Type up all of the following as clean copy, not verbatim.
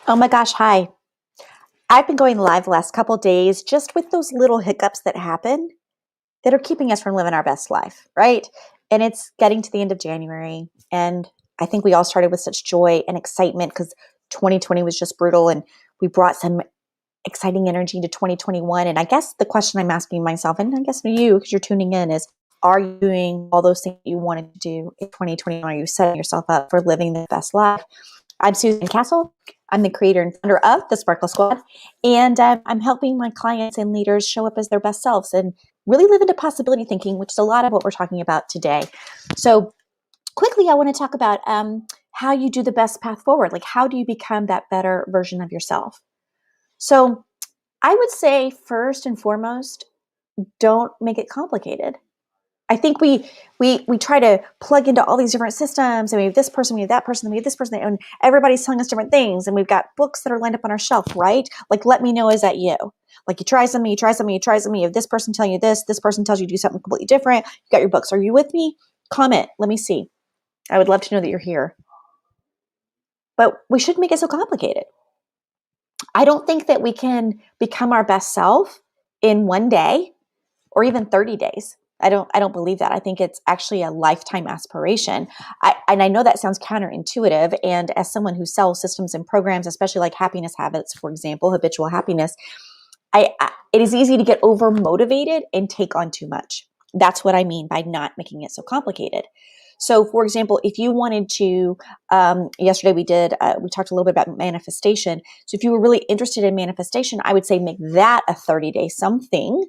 Oh my gosh, hi. I've been going live the last couple days just with those little hiccups that happen that are keeping us from living our best life, right? And it's getting to the end of January. And I think we all started with such joy and excitement because 2020 was just brutal and we brought some exciting energy into 2021. And I guess the question I'm asking myself, and I guess for you, because you're tuning in, is are you doing all those things you wanted to do in 2021? Are you setting yourself up for living the best life? I'm Susan Castle. I'm the creator and founder of the Sparkle Squad, and I'm helping my clients and leaders show up as their best selves and really live into possibility thinking, which is a lot of what we're talking about today. So quickly, I want to talk about how you do the best path forward. Like, how do you become that better version of yourself? So I would say first and foremost, don't make it complicated. I think we try to plug into all these different systems, and we have this person, we have that person, and we have this person, and everybody's telling us different things, and we've got books that are lined up on our shelf, right? Like, let me know, is that you? Like, you try something, you try something, you try something, you have this person telling you this person tells you to do something completely different. You got your books. Are you with me? Comment. Let me see. I would love to know that you're here. But we shouldn't make it so complicated. I don't think that we can become our best self in one day or even 30 days. I don't believe that. I think it's actually a lifetime aspiration. And I know that sounds counterintuitive. And as someone who sells systems and programs, especially like happiness habits, for example, habitual happiness, it is easy to get over motivated and take on too much. That's what I mean by not making it so complicated. So, for example, if you wanted to, yesterday we talked a little bit about manifestation. So if you were really interested in manifestation, I would say make that a 30-day something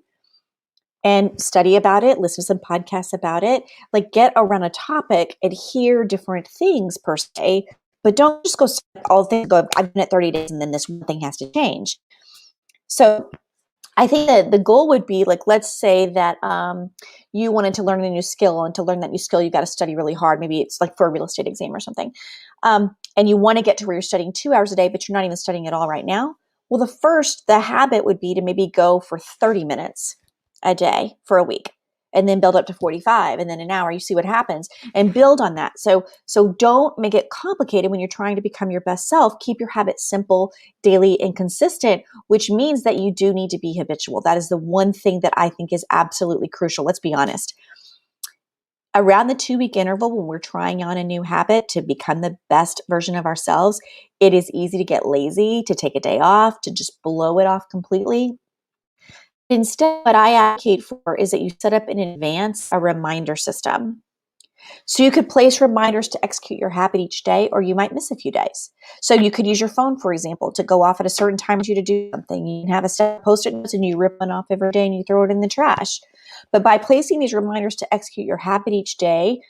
and study about it, listen to some podcasts about it, like get around a topic and hear different things per se, but don't just go all things, go, I've been at 30 days and then this one thing has to change. So I think that the goal would be like, let's say that you wanted to learn a new skill, and to learn that new skill, you got to study really hard. Maybe it's like for a real estate exam or something. And you want to get to where you're studying 2 hours a day, but you're not even studying at all right now. Well, the habit would be to maybe go for 30 minutes a day for a week, and then build up to 45, and then an hour. You see what happens and build on that. So don't make it complicated when you're trying to become your best self. Keep your habits simple, daily, and consistent, which means that you do need to be habitual. That is the one thing that I think is absolutely crucial. Let's be honest. Around the 2-week interval, when we're trying on a new habit to become the best version of ourselves, it is easy to get lazy, to take a day off, to just blow it off completely. Instead, what I advocate for is that you set up in advance a reminder system. So you could place reminders to execute your habit each day, or you might miss a few days. So you could use your phone, for example, to go off at a certain time for you to do something. You can have a set of Post-it notes and you rip one off every day and you throw it in the trash. But by placing these reminders to execute your habit each day,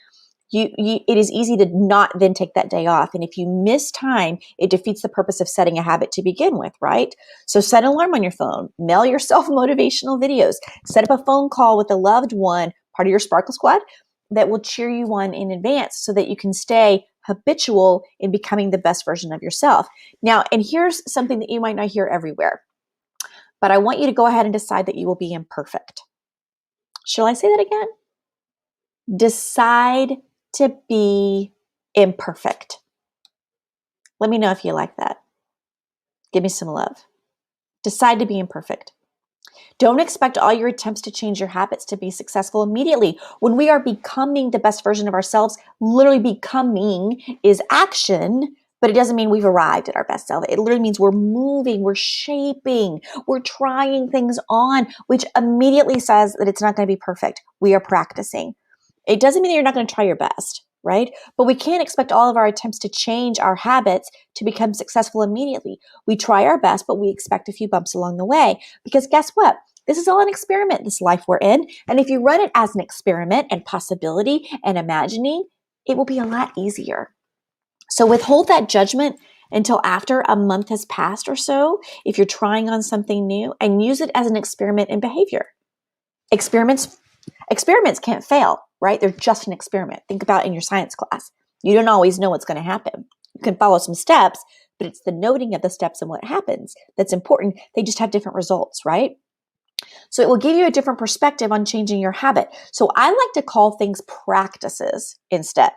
it is easy to not then take that day off. And if you miss time, it defeats the purpose of setting a habit to begin with, right? So set an alarm on your phone, mail yourself motivational videos, set up a phone call with a loved one, part of your Sparkle Squad, that will cheer you on in advance so that you can stay habitual in becoming the best version of yourself. Now, and here's something that you might not hear everywhere, but I want you to go ahead and decide that you will be imperfect. Shall I say that again? Decide to be imperfect. Let me know if you like that. Give me some love. Decide to be imperfect. Don't expect all your attempts to change your habits to be successful immediately. When we are becoming the best version of ourselves, literally becoming is action, but it doesn't mean we've arrived at our best self. It literally means we're moving, we're shaping, we're trying things on, which immediately says that it's not going to be perfect. We are practicing. It doesn't mean that you're not going to try your best, right? But we can't expect all of our attempts to change our habits to become successful immediately. We try our best, but we expect a few bumps along the way. Because guess what? This is all an experiment, this life we're in. And if you run it as an experiment and possibility and imagining, it will be a lot easier. So withhold that judgment until after a month has passed or so, if you're trying on something new, and use it as an experiment in behavior. Experiments can't fail, right? They're just an experiment. Think about in your science class. You don't always know what's going to happen. You can follow some steps, but it's the noting of the steps and what happens that's important. They just have different results, right? So it will give you a different perspective on changing your habit. So I like to call things practices instead.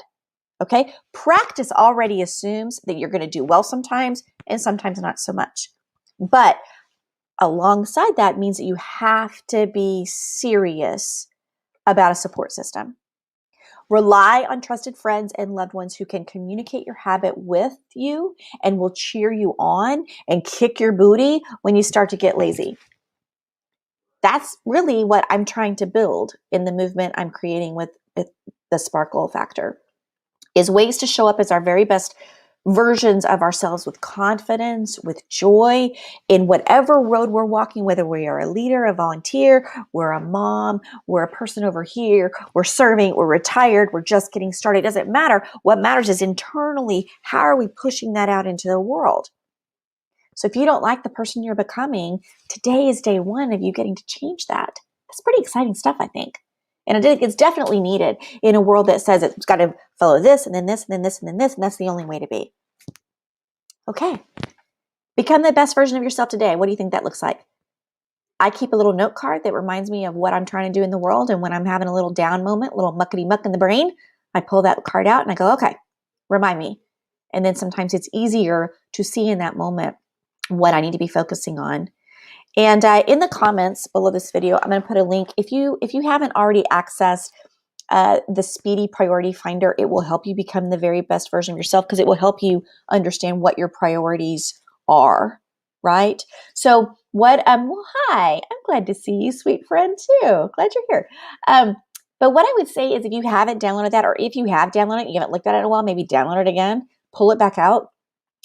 Okay. Practice already assumes that you're going to do well sometimes and sometimes not so much. But alongside that means that you have to be serious about a support system. Rely on trusted friends and loved ones who can communicate your habit with you and will cheer you on and kick your booty when you start to get lazy. That's really what I'm trying to build in the movement I'm creating with the Sparkle Factor, is ways to show up as our very best versions of ourselves with confidence, with joy in whatever road we're walking, whether we are a leader, a volunteer, we're a mom, we're a person over here, we're serving, we're retired, we're just getting started. It doesn't matter. What matters is internally, how are we pushing that out into the world? So if you don't like the person you're becoming, today is day one of you getting to change that. That's pretty exciting stuff, I think. And it's definitely needed in a world that says it's got to follow this and then this and then this and then this, and that's the only way to be. Okay. Become the best version of yourself today. What do you think that looks like? I keep a little note card that reminds me of what I'm trying to do in the world. And when I'm having a little down moment, a little muckety muck in the brain, I pull that card out and I go, okay, remind me. And then sometimes it's easier to see in that moment what I need to be focusing on. And in the comments below this video, I'm going to put a link. If you haven't already accessed the Speedy Priority Finder, it will help you become the very best version of yourself, because it will help you understand what your priorities are, right? So well, hi, I'm glad to see you, sweet friend, too. Glad you're here. But what I would say is, if you haven't downloaded that, or if you have downloaded it, you haven't looked at it in a while, maybe download it again, pull it back out.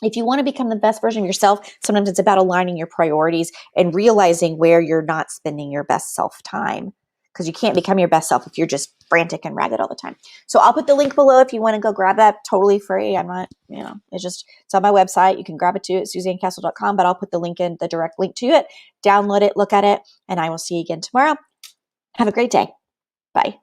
If you want to become the best version of yourself, sometimes it's about aligning your priorities and realizing where you're not spending your best self time, because you can't become your best self if you're just frantic and ragged all the time. So I'll put the link below if you want to go grab that, totally free. I'm not, it's on my website. You can grab it too at SuzanneCastle.com, but I'll put the link in, the direct link to it. Download it, look at it, and I will see you again tomorrow. Have a great day. Bye.